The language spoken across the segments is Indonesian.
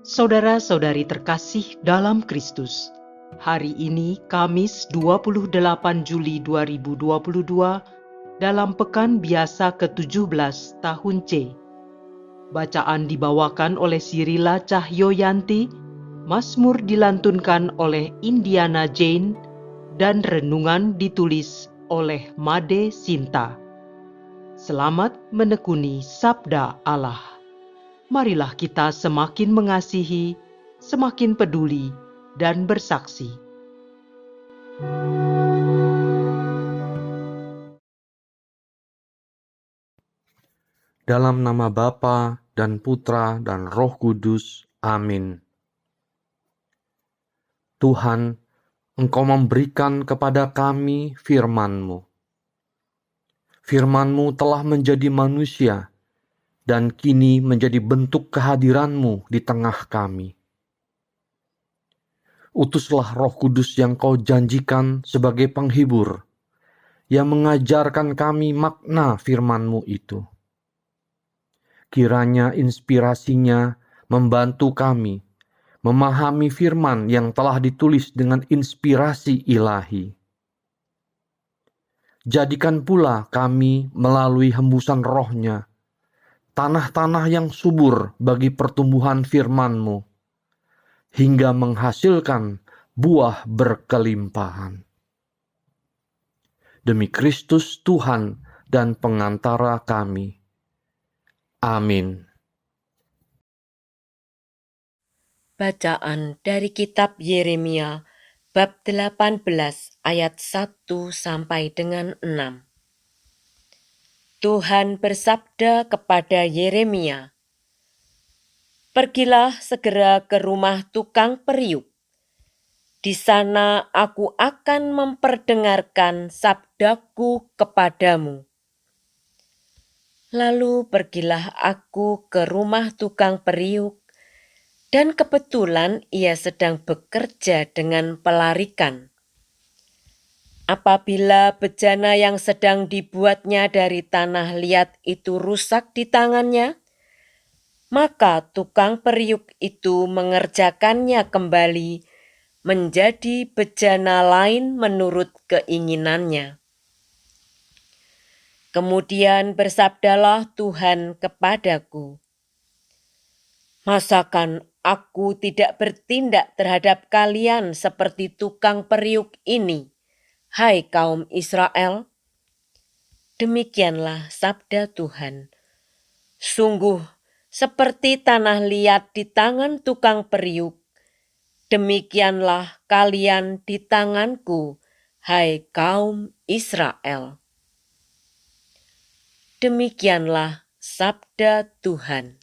Saudara-saudari terkasih dalam Kristus, hari ini Kamis 28 Juli 2022 dalam pekan biasa ke-17 tahun C. Bacaan dibawakan oleh Sirila Cahyoyanti, Mazmur dilantunkan oleh Indiana Jane, dan renungan ditulis oleh Made Sinta. Selamat menekuni Sabda Allah. Marilah kita semakin mengasihi, semakin peduli, dan bersaksi. Dalam nama Bapa dan Putra dan Roh Kudus. Amin. Tuhan, Engkau memberikan kepada kami firman-Mu. Firman-Mu telah menjadi manusia dan kini menjadi bentuk kehadiran-Mu di tengah kami. Utuslah Roh Kudus yang Kau janjikan sebagai penghibur, yang mengajarkan kami makna firman-Mu itu. Kiranya inspirasinya membantu kami memahami firman yang telah ditulis dengan inspirasi ilahi. Jadikan pula kami melalui hembusan roh-Nya, tanah-tanah yang subur bagi pertumbuhan firman-Mu, hingga menghasilkan buah berkelimpahan. Demi Kristus Tuhan dan pengantara kami. Amin. Bacaan dari kitab Yeremia bab 18 ayat 1 sampai dengan 6. Tuhan bersabda kepada Yeremia, "Pergilah segera ke rumah tukang periuk. Di sana aku akan memperdengarkan sabdaku kepadamu." Lalu pergilah aku ke rumah tukang periuk, dan kebetulan ia sedang bekerja dengan pelarikan. Apabila bejana yang sedang dibuatnya dari tanah liat itu rusak di tangannya, maka tukang periuk itu mengerjakannya kembali menjadi bejana lain menurut keinginannya. Kemudian bersabdalah Tuhan kepadaku, "Masakan aku tidak bertindak terhadap kalian seperti tukang periuk ini, hai kaum Israel?" Demikianlah sabda Tuhan. Sungguh seperti tanah liat di tangan tukang periuk, demikianlah kalian di tanganku, hai kaum Israel. Demikianlah sabda Tuhan.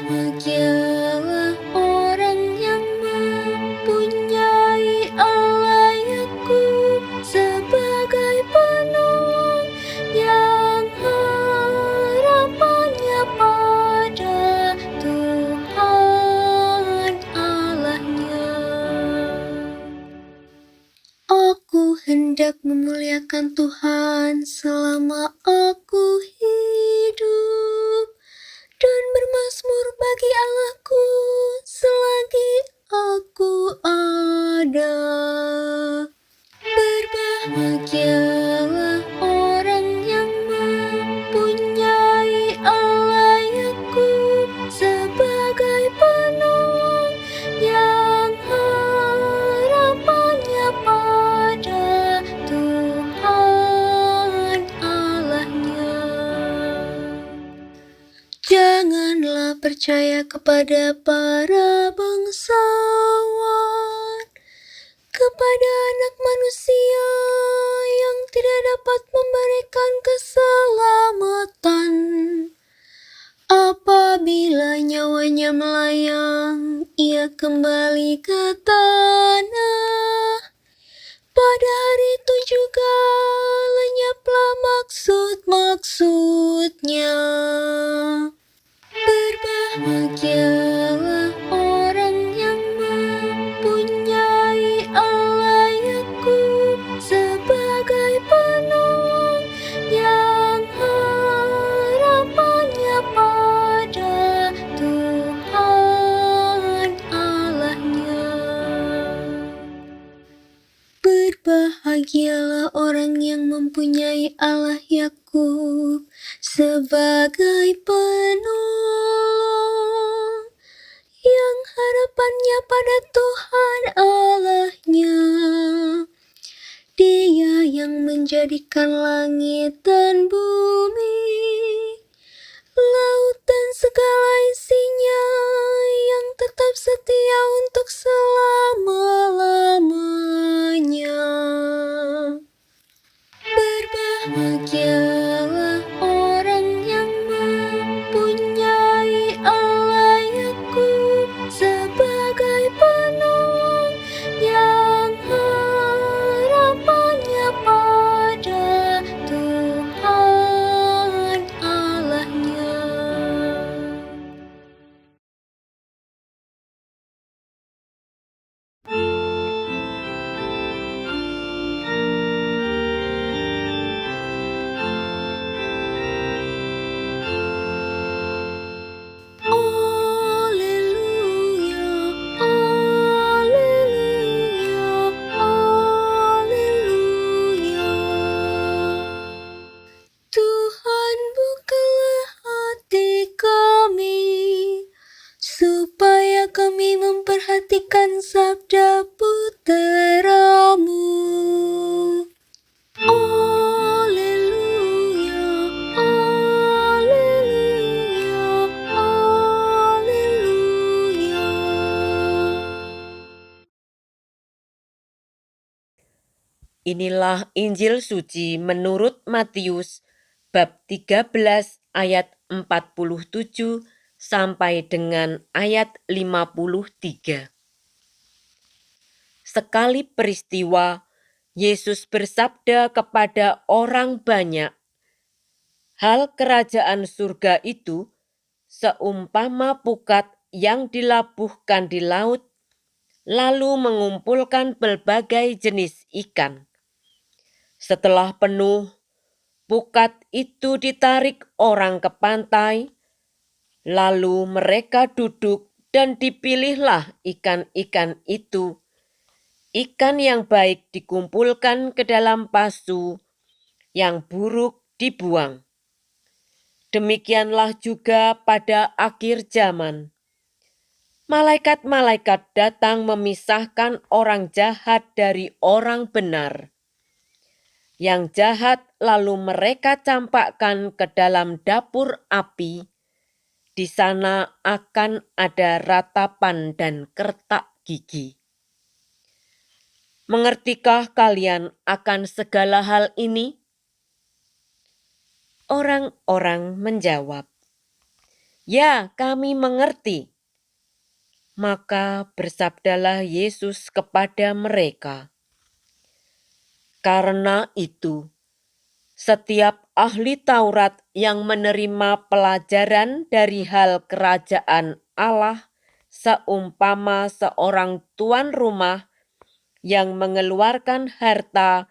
Berbahagialah orang yang mempunyai Allah Yakub sebagai penolong, yang harapannya pada Tuhan Allahnya. Aku hendak memuliakan Tuhan selama aku hidup, dan bermazmur bagi Allahku selagi aku ada. Berbahagialah orang yang mempunyai Allah Yakub sebagai penolong, yang harapannya pada Tuhan Allahnya. Janganlah percaya kepada para bangsawan, kepada anak manusia yang tidak dapat memberikan keselamatan. Apabila nyawanya melayang, ia kembali ke tanah. maksudnya. Berbahagialah orang yang mempunyai Allah Yakub sebagai penolong, yang harapannya pada Tuhan Allahnya. Berbahagialah orang yang mempunyai Allah Yakub sebagai penolong, yang harapannya pada Tuhan Allahnya. Dia yang menjadikan langit dan bumi, laut dan segala isinya, yang tetap setia untuk selama-lamanya. Berbahagialah orang yang mempunyai Allah Yakub sebagai penolong, yang harapannya pada Tuhan Allahnya. Alleluia, alleluia, alleluia. Tuhan, bukalah hati kami, supaya kami memperhatikan sabda putra-Mu. Alleluia, alleluia, alleluia. Inilah Injil suci menurut Matius bab 13 ayat 47 sampai dengan ayat 53. Sekali peristiwa, Yesus bersabda kepada orang banyak, "Hal kerajaan surga itu seumpama pukat yang dilabuhkan di laut, lalu mengumpulkan berbagai jenis ikan. Setelah penuh, pukat itu ditarik orang ke pantai, lalu mereka duduk dan dipilihlah ikan-ikan itu. Ikan yang baik dikumpulkan ke dalam pasu, yang buruk dibuang. Demikianlah juga pada akhir zaman. Malaikat-malaikat datang memisahkan orang jahat dari orang benar. Yang jahat lalu mereka campakkan ke dalam dapur api. Di sana akan ada ratapan dan kertak gigi. Mengertikah kalian akan segala hal ini?" Orang-orang menjawab, "Ya, kami mengerti." Maka bersabdalah Yesus kepada mereka, "Karena itu, setiap ahli Taurat yang menerima pelajaran dari hal kerajaan Allah seumpama seorang tuan rumah yang mengeluarkan harta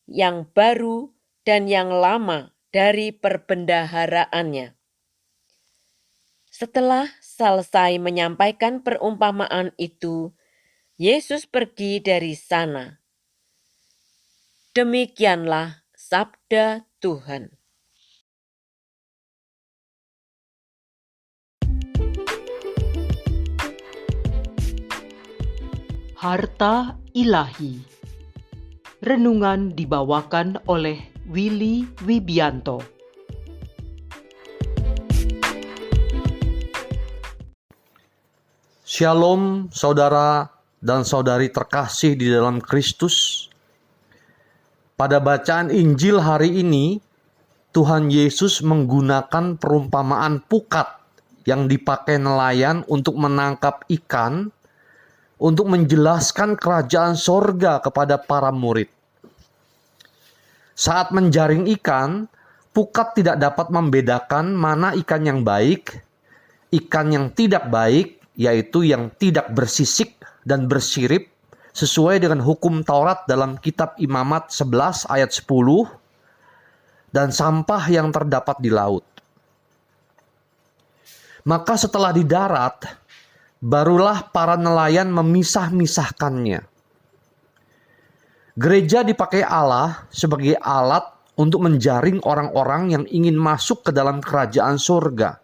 yang baru dan yang lama dari perbendaharaannya." Setelah selesai menyampaikan perumpamaan itu, Yesus pergi dari sana. Demikianlah sabda Tuhan. Harta Ilahi. Renungan dibawakan oleh Willy Wibianto. Shalom saudara dan saudari terkasih di dalam Kristus. Pada bacaan Injil hari ini, Tuhan Yesus menggunakan perumpamaan pukat yang dipakai nelayan untuk menangkap ikan, untuk menjelaskan kerajaan sorga kepada para murid. Saat menjaring ikan, Pukat tidak dapat membedakan mana ikan yang baik, ikan yang tidak baik, yaitu yang tidak bersisik dan bersirip, sesuai dengan hukum Taurat dalam kitab Imamat 11 ayat 10, dan sampah yang terdapat di laut. Maka setelah di darat, barulah para nelayan memisah-misahkannya. Gereja dipakai Allah sebagai alat untuk menjaring orang-orang yang ingin masuk ke dalam kerajaan surga.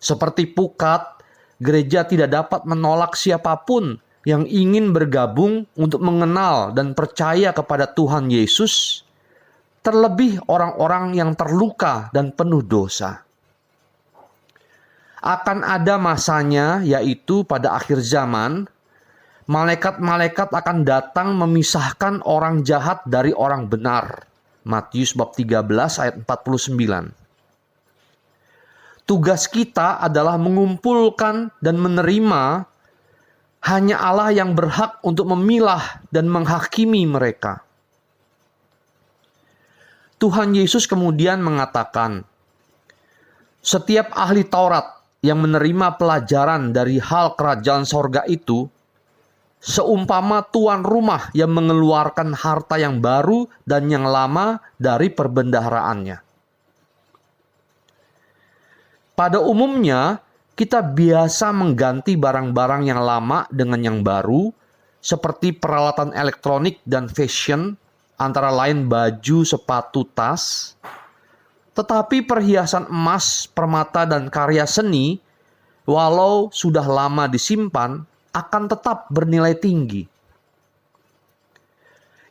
Seperti pukat, gereja tidak dapat menolak siapapun yang ingin bergabung untuk mengenal dan percaya kepada Tuhan Yesus, terlebih orang-orang yang terluka dan penuh dosa. Akan ada masanya, yaitu pada akhir zaman, malaikat-malaikat akan datang memisahkan orang jahat dari orang benar. Matius bab 13 ayat 49. Tugas kita adalah mengumpulkan dan menerima hanya Allah yang berhak untuk memilah dan menghakimi mereka. Tuhan Yesus kemudian mengatakan, setiap ahli Taurat yang menerima pelajaran dari hal kerajaan sorga itu, seumpama tuan rumah yang mengeluarkan harta yang baru dan yang lama dari perbendaharaannya. Pada umumnya, kita biasa mengganti barang-barang yang lama dengan yang baru, seperti peralatan elektronik dan fashion, antara lain baju, sepatu, tas. Tetapi perhiasan emas, permata, dan karya seni, walau sudah lama disimpan, akan tetap bernilai tinggi.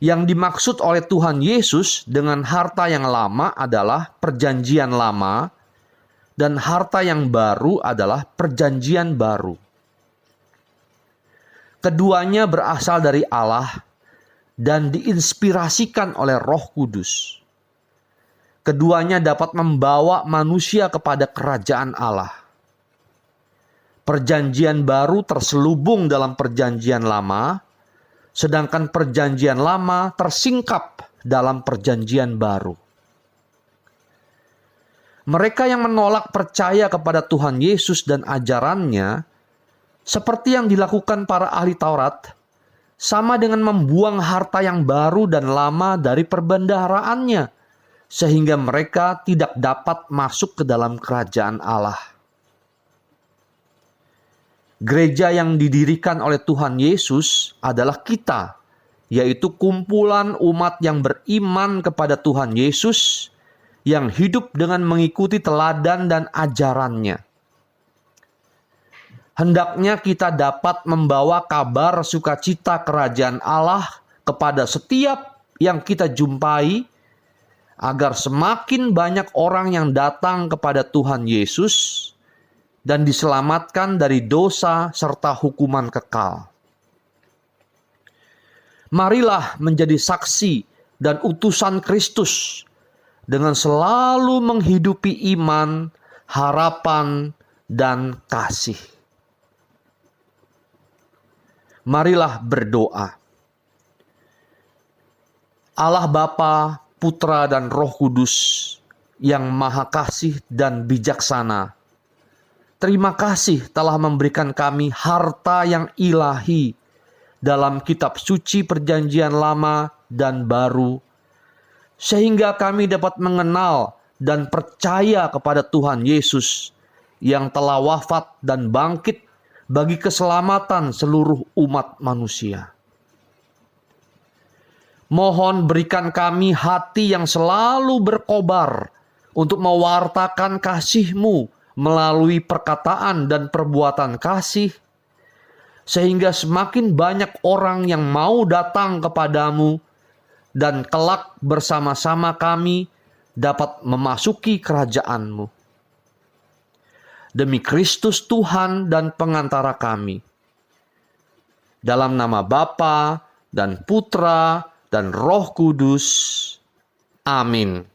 Yang dimaksud oleh Tuhan Yesus dengan harta yang lama adalah perjanjian lama, dan harta yang baru adalah perjanjian baru. Keduanya berasal dari Allah dan diinspirasikan oleh Roh Kudus. Keduanya dapat membawa manusia kepada kerajaan Allah. Perjanjian baru terselubung dalam perjanjian lama, sedangkan perjanjian lama tersingkap dalam perjanjian baru. Mereka yang menolak percaya kepada Tuhan Yesus dan ajarannya, seperti yang dilakukan para ahli Taurat, sama dengan membuang harta yang baru dan lama dari perbendaharaannya, sehingga mereka tidak dapat masuk ke dalam kerajaan Allah. Gereja yang didirikan oleh Tuhan Yesus adalah kita, yaitu kumpulan umat yang beriman kepada Tuhan Yesus, yang hidup dengan mengikuti teladan dan ajarannya. Hendaknya kita dapat membawa kabar sukacita kerajaan Allah kepada setiap yang kita jumpai, agar semakin banyak orang yang datang kepada Tuhan Yesus dan diselamatkan dari dosa serta hukuman kekal. Marilah menjadi saksi dan utusan Kristus dengan selalu menghidupi iman, harapan, dan kasih. Marilah berdoa. Allah Bapa, Putra, dan Roh Kudus yang Maha Kasih dan bijaksana, terima kasih telah memberikan kami harta yang ilahi dalam kitab suci perjanjian lama dan baru, sehingga kami dapat mengenal dan percaya kepada Tuhan Yesus yang telah wafat dan bangkit bagi keselamatan seluruh umat manusia. Mohon berikan kami hati yang selalu berkobar untuk mewartakan kasih-Mu melalui perkataan dan perbuatan kasih, sehingga semakin banyak orang yang mau datang kepadamu dan kelak bersama-sama kami dapat memasuki kerajaan-Mu. Demi Kristus Tuhan dan pengantara kami. Dalam nama Bapa dan Putra dan Roh Kudus. Amin.